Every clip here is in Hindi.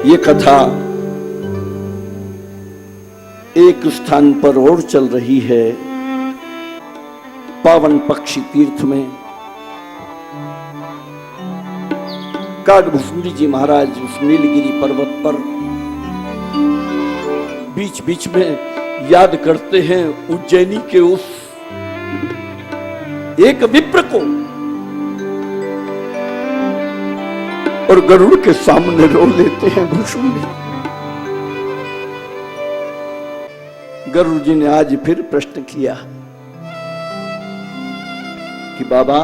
ये कथा एक स्थान पर और चल रही है, पावन पक्षी तीर्थ में। कागभूषुंडी जी महाराज उस नीलगिरी पर्वत पर बीच बीच में याद करते हैं उज्जैनी के उस एक विप्र को, और गरुड़ के सामने रो लेते हैं भूषुंडी। गरुड़ जी ने आज फिर प्रश्न किया कि बाबा,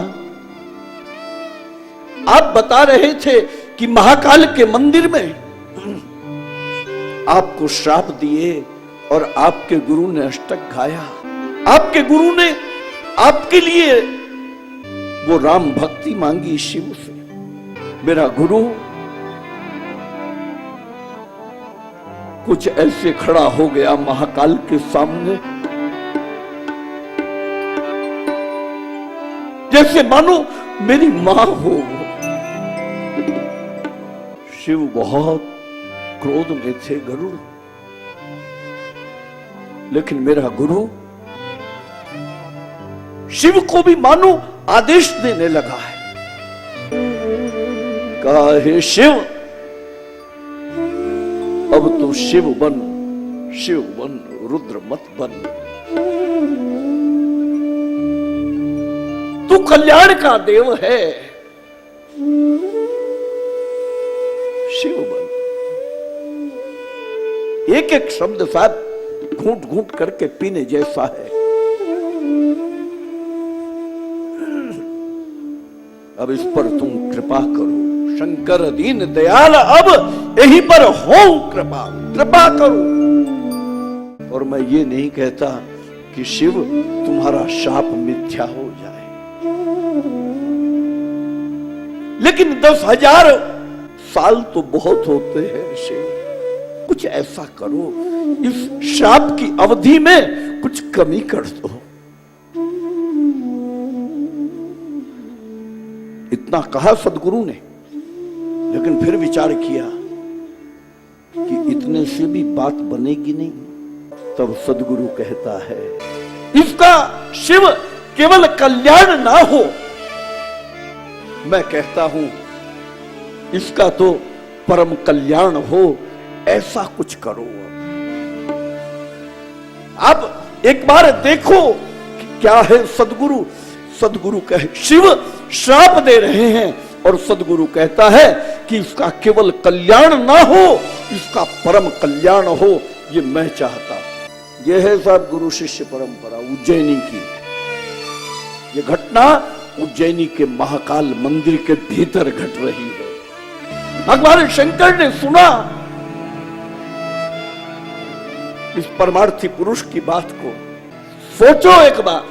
आप बता रहे थे कि महाकाल के मंदिर में आपको श्राप दिए और आपके गुरु ने अष्टक गाया। आपके गुरु ने आपके लिए वो राम भक्ति मांगी शिव से। मेरा गुरु कुछ ऐसे खड़ा हो गया महाकाल के सामने जैसे मानो मेरी मां हो। शिव बहुत क्रोध में थे गरुड़, लेकिन मेरा गुरु शिव को भी मानो आदेश देने लगा है। कहा, हे शिव, अब तू शिव बन, रुद्र मत बन। तू कल्याण का देव है, शिव बन। एक एक शब्द साथ घूंट घूंट करके पीने जैसा है। अब इस पर तुम कृपा करो, शंकर दीन दयाल, अब यहीं पर हो कृपा करो। और मैं ये नहीं कहता कि शिव तुम्हारा शाप मिथ्या हो जाए, लेकिन 10,000 साल तो बहुत होते हैं शिव। कुछ ऐसा करो, इस शाप की अवधि में कुछ कमी कर दो। इतना कहा सदगुरु ने, लेकिन फिर विचार किया कि इतने से भी बात बनेगी नहीं। तब सदगुरु कहता है, इसका शिव केवल कल्याण ना हो, मैं कहता हूं इसका तो परम कल्याण हो, ऐसा कुछ करो। आप एक बार देखो कि क्या है सदगुरु। सदगुरु कहे, शिव श्राप दे रहे हैं और सदगुरु कहता है कि इसका केवल कल्याण ना हो, इसका परम कल्याण हो, ये मैं चाहता। यह है साहब गुरु शिष्य परंपरा उज्जैनी की। ये घटना उज्जैनी के महाकाल मंदिर के भीतर घट रही है। भगवान शंकर ने सुना इस परमार्थी पुरुष की बात को। सोचो एक बार,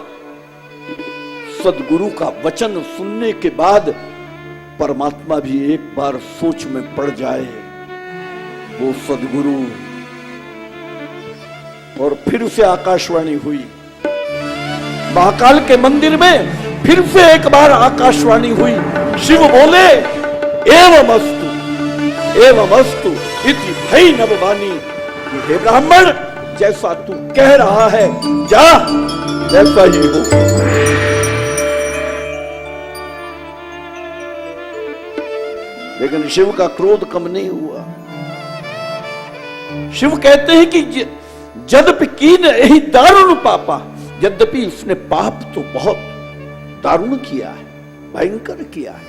सदगुरु का वचन सुनने के बाद परमात्मा भी एक बार सोच में पड़ जाए। वो सदगुरु, और फिर से आकाशवाणी हुई महाकाल के मंदिर में। फिर से एक बार आकाशवाणी हुई। शिव बोले, एवमस्तु इति भई नववाणी। हे ब्राह्मण, जैसा तू कह रहा है जा, वैसा ही हो। लेकिन शिव का क्रोध कम नहीं हुआ। शिव कहते हैं कि यद्यपि कीन यही दारुण पापा, यद्यपि उसने पाप तो बहुत दारुण किया है, भयंकर किया है,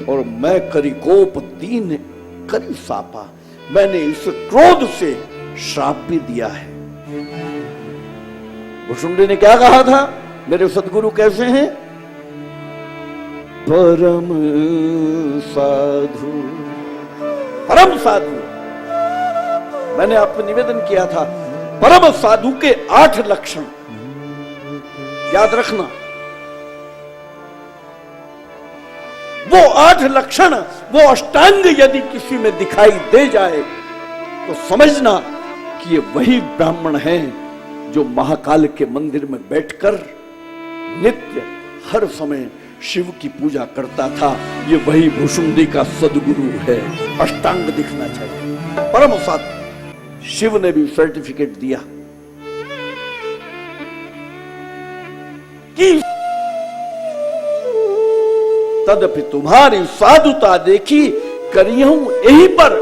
और मैं करी कोप दीन करी सापा, मैंने इस क्रोध से श्राप भी दिया है। भूषुंडी ने क्या कहा था? मेरे सदगुरु कैसे हैं? परम साधु, परम साधु। मैंने आपको निवेदन किया था, परम साधु के 8 लक्षण याद रखना। वो 8 लक्षण, वो अष्टांग यदि किसी में दिखाई दे जाए तो समझना कि ये वही ब्राह्मण हैं जो महाकाल के मंदिर में बैठकर नित्य हर समय शिव की पूजा करता था, ये वही भुशुंडी का सदगुरु है। अष्टांग दिखना चाहिए। परम सत्य शिव ने भी सर्टिफिकेट दिया कि तदपि तुम्हारी साधुता देखी, करियहूं यही पर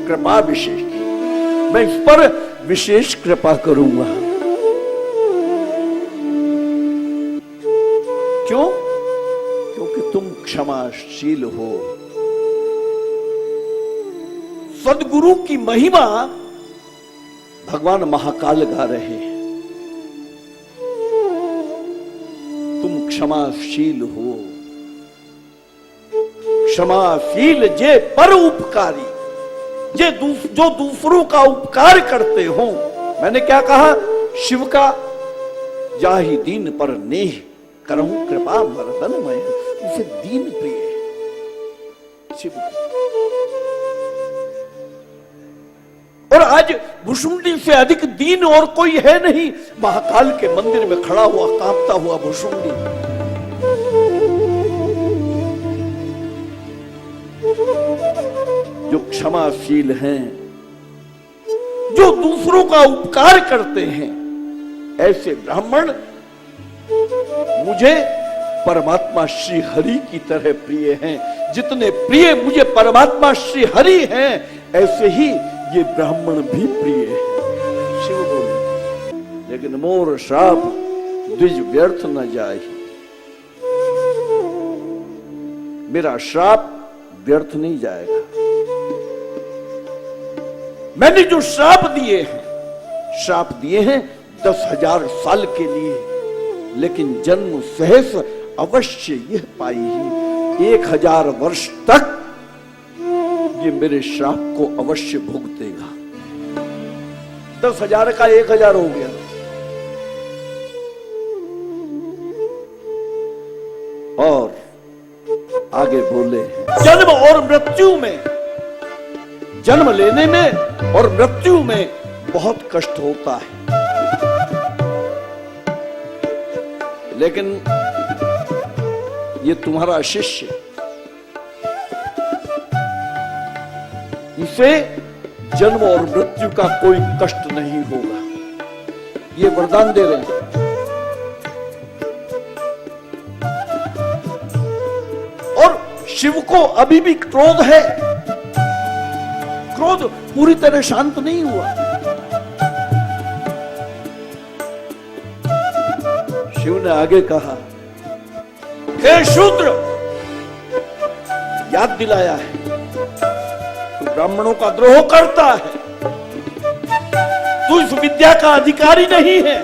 कृपा विशेष की। मैं इस पर विशेष कृपा करूंगा। क्यों? क्योंकि तुम क्षमाशील हो। सदगुरु की महिमा भगवान महाकाल गा रहे हैं। तुम क्षमाशील हो। क्षमाशील जे पर उपकारी, जो दूसरों का उपकार करते हो। मैंने क्या कहा? शिव का जाहि दीन पर नेह करहूं कृपा मर्दन मैं, इसे दीन प्रिय है शिव। और आज भुशुंडी से अधिक दीन और कोई है नहीं। महाकाल के मंदिर में खड़ा हुआ कांपता हुआ भुशुंडी, जो क्षमाशील हैं, जो दूसरों का उपकार करते हैं, ऐसे ब्राह्मण मुझे परमात्मा श्री हरि की तरह प्रिय हैं। जितने प्रिय मुझे परमात्मा श्री हरि हैं, ऐसे ही ये ब्राह्मण भी प्रिय है। शिव बोले, लेकिन मोर श्राप द्विज व्यर्थ न जाए। मेरा श्राप व्यर्थ नहीं जाएगा। मैंने जो श्राप दिए हैं 10,000 साल के लिए, लेकिन जन्म सहस अवश्य यह पाई ही 1000 वर्ष तक ये मेरे श्राप को अवश्य भुगतेगा। 10,000 का 1000 हो गया। और आगे बोले, जन्म और मृत्यु में, जन्म लेने में और मृत्यु में बहुत कष्ट होता है, लेकिन ये तुम्हारा शिष्य, इसे जन्म और मृत्यु का कोई कष्ट नहीं होगा। ये वरदान दे रहे हैं। और शिव को अभी भी क्रोध है। क्रोध पूरी तरह शांत नहीं हुआ। शिव ने आगे कहा, हे शूद्र, याद दिलाया है, तू ब्राह्मणों का द्रोह करता है, तू इस विद्या का अधिकारी नहीं है,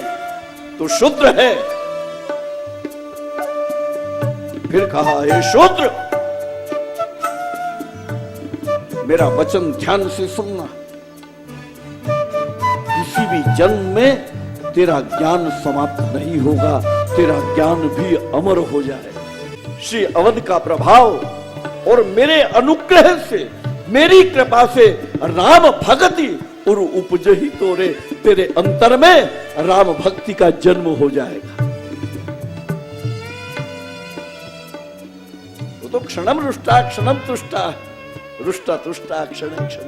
तू शूद्र है। फिर कहा, हे शूद्र, मेरा वचन ध्यान से सुनना। किसी भी जन्म में तेरा ज्ञान समाप्त नहीं होगा, तेरा ज्ञान भी अमर हो जाएगा। श्री अवध का प्रभाव और मेरे अनुग्रह से, मेरी कृपा से राम भक्ति और उपजही तोरे, तेरे अंतर में राम भक्ति का जन्म हो जाएगा। वो तो क्षणम रुष्टा क्षणम तुष्टा, रुष्टा तुष्टा क्षण क्षण।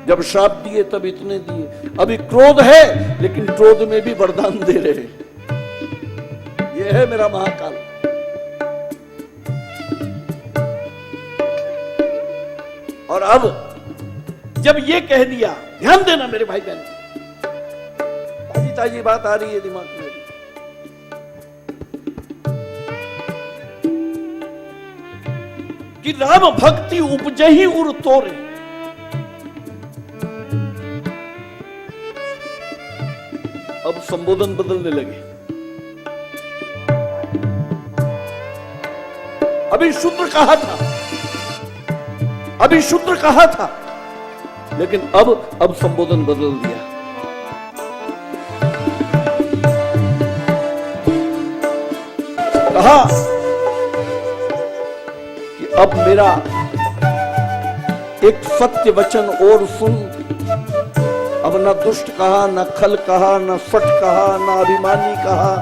जब श्राप दिए तब इतने दिए। अभी क्रोध है, लेकिन क्रोध में भी वरदान दे रहे। ये है मेरा महाकाल। और अब जब ये कह दिया, ध्यान देना मेरे भाई बहन, ताजी ताजी बात आ रही है दिमाग में, कि राम भक्ति उपजही उर तोरे। अब संबोधन बदलने लगे। अभी शूद्र कहा था, अभी शूद्र कहा था, लेकिन अब संबोधन बदल दिया। कहा कि अब मेरा एक सत्य वचन और सुन। अब न दुष्ट कहा, न खल कहा, न सट कहा, न अभिमानी कहा,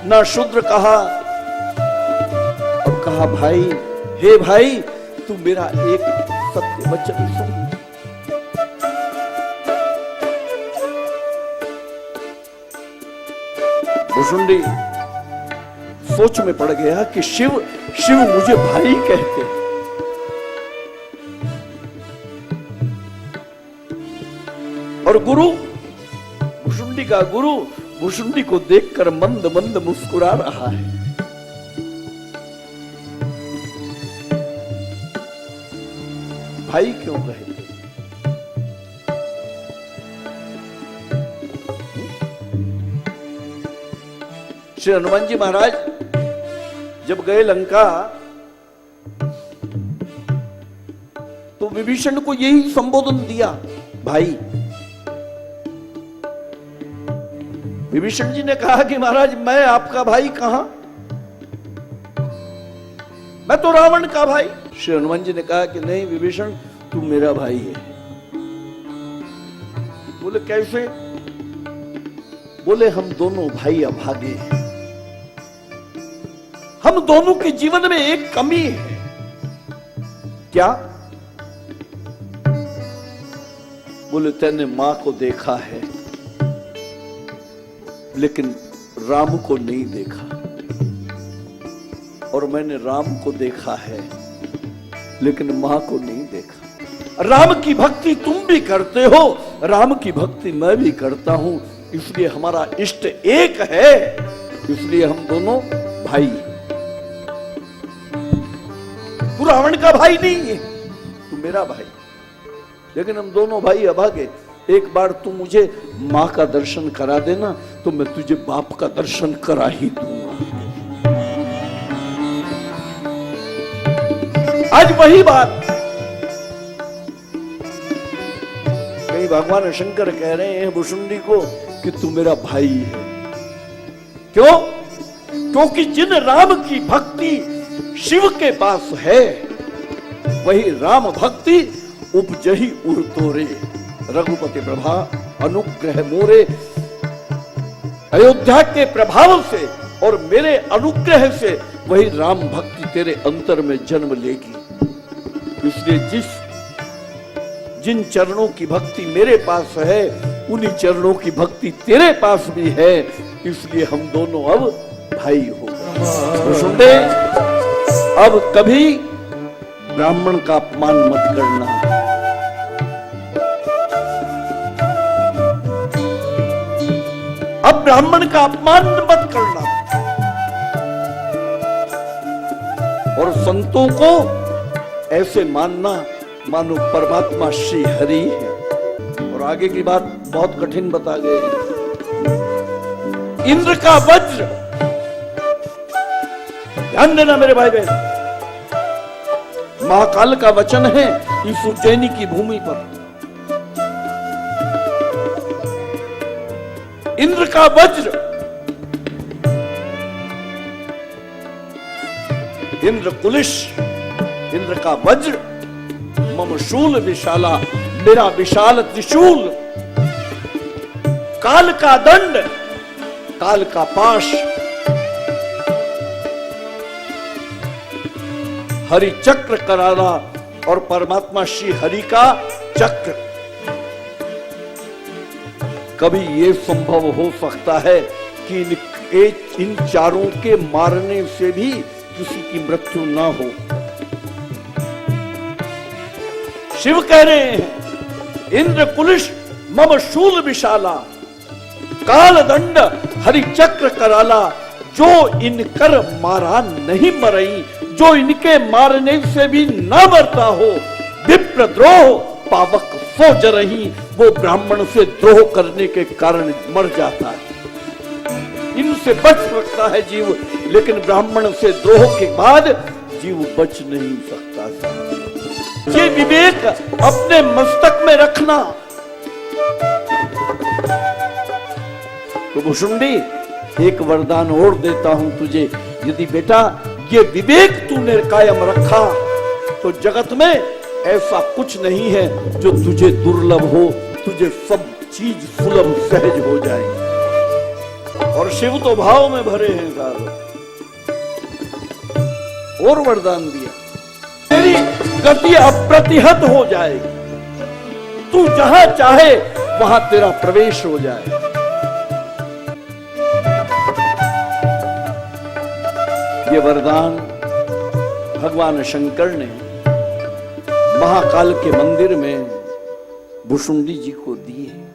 न शूद्र कहा, कहा, भाई, हे भाई, तू मेरा एक सत्य वचन सुन। भुसुंडी सोच में पड़ गया कि शिव मुझे भाई कहते हैं। और गुरु, भुसुंडी का गुरु भुसुंडी को देखकर मंद मंद मुस्कुरा रहा है। भाई क्यों कहते? श्री हनुमान जी महाराज जब गए लंका तो विभीषण को यही संबोधन दिया, भाई। विभीषण जी ने कहा कि महाराज, मैं आपका भाई कहां, मैं तो रावण का भाई। श्री हनुमान जी ने कहा कि नहीं विभीषण, तू मेरा भाई है। बोले कैसे? बोले हम दोनों भाई अभागे हैं, हम दोनों के जीवन में एक कमी है। क्या? बोले तैने मां को देखा है लेकिन राम को नहीं देखा, और मैंने राम को देखा है लेकिन मां को नहीं देखा। राम की भक्ति तुम भी करते हो, राम की भक्ति मैं भी करता हूं, इसलिए हमारा इष्ट एक है, इसलिए हम दोनों भाई। तू रावण का भाई नहीं है, तू मेरा भाई, लेकिन हम दोनों भाई अभागे। एक बार तू मुझे मां का दर्शन करा देना तो मैं तुझे बाप का दर्शन करा ही दूंगा। आज वही बात कहीं भगवान शंकर कह रहे हैं भुसुंडी को कि तू मेरा भाई है। क्यों? क्योंकि जिन राम की भक्ति शिव के पास है वही राम भक्ति उपजही उर्तोरे, रघुपति प्रभा अनुग्रह मोरे। अयोध्या के प्रभाव से और मेरे अनुग्रह से वही राम भक्ति तेरे अंतर में जन्म लेगी। इसलिए जिन चरणों की भक्ति मेरे पास है उन्हीं चरणों की भक्ति तेरे पास भी है, इसलिए हम दोनों अब भाई हो गए। सुनते, अब कभी ब्राह्मण का अपमान मत करना। अब ब्राह्मण का अपमान मत करना। और संतों को ऐसे मानना मानो परमात्मा श्री हरि है। और आगे की बात बहुत कठिन बता गए। इंद्र का वज्र, ध्यान देना मेरे भाई बहन, महाकाल का वचन है इस उज्जैनी की भूमि पर। इंद्र का वज्र, इंद्र कुलिश, इंद्र का वज्र, मम शूल विशाला, मेरा विशाल त्रिशूल, काल का दंड, काल का पाश, हरि चक्र करारा और परमात्मा श्री हरि का चक्र। कभी ये संभव हो सकता है कि इन चारों के मारने से भी किसी की मृत्यु ना हो। शिव कह रहे हैं इंद्र कुलिश मम शूल विशाला, काल दंड हरि चक्र कराला, जो इनकर मारा नहीं मरई, जो इनके मारने से भी ना मरता हो, विप्र द्रोह पावक सो जरही, वो ब्राह्मण से द्रोह करने के कारण मर जाता है। इनसे बच सकता है जीव, लेकिन ब्राह्मण से द्रोह के बाद जीव बच नहीं सकता। ये विवेक अपने मस्तक में रखना। तो भुसुंडी, एक वरदान और देता हूं तुझे, यदि बेटा ये विवेक तूने कायम रखा तो जगत में ऐसा कुछ नहीं है जो तुझे दुर्लभ हो, तुझे सब चीज सुलभ सहज हो जाए। और शिव तो भाव में भरे हैं साहब। और वरदान दिया, तेरी गति अप्रतिहत हो जाएगी, तू जहां चाहे वहां तेरा प्रवेश हो जाए। ये वरदान भगवान शंकर ने महाकाल के मंदिर में भुसुंडी जी को दिए।